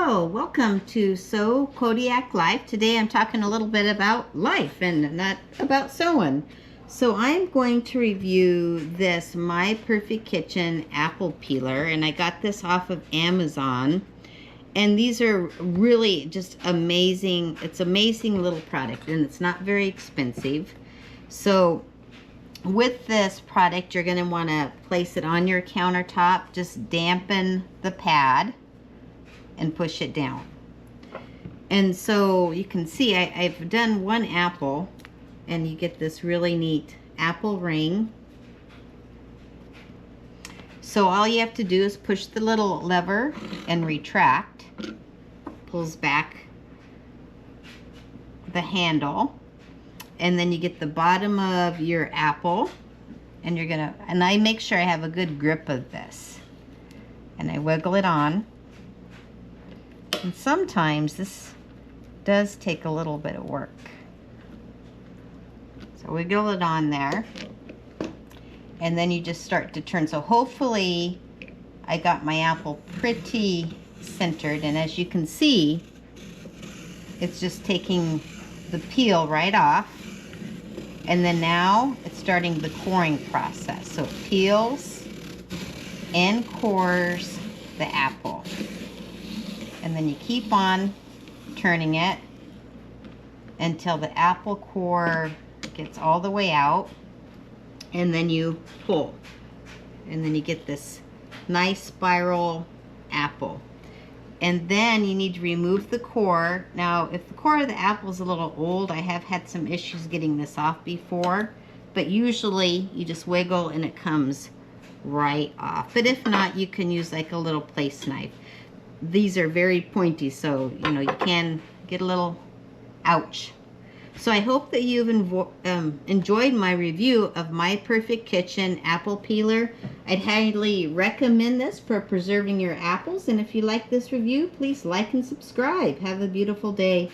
Hello, welcome to Kodiak Life. Today I'm talking a little bit about life and not about sewing. So I'm going to review this My Perfect Kitchen apple peeler, and I got this off of Amazon. And these are really just amazing. It's an amazing little product, and it's not very expensive. So with this product, you're going to want to place it on your countertop. Just dampen the pad and push it down. And so you can see I've done one apple, and you get this really neat apple ring. So all you have to do is push the little lever and retract. Pulls back the handle, and then you get the bottom of your apple, and and I make sure I have a good grip of this, and I wiggle it on. And sometimes this does take a little bit of work. So wiggle it on there, and then you just start to turn. So hopefully I got my apple pretty centered, and as you can see, it's just taking the peel right off. And then now it's starting the coring process. So it peels and cores the apple. And then you keep on turning it until the apple core gets all the way out. And then you pull. And then you get this nice spiral apple. And then you need to remove the core. Now, if the core of the apple is a little old, I have had some issues getting this off before. But usually you just wiggle and it comes right off. But if not, you can use like a little place knife. These are very pointy, so you can get a little ouch. So I hope that you've enjoyed my review of My Perfect Kitchen apple peeler. I'd highly recommend this for preserving your apples, and if you like this review, please like and subscribe. Have a beautiful day.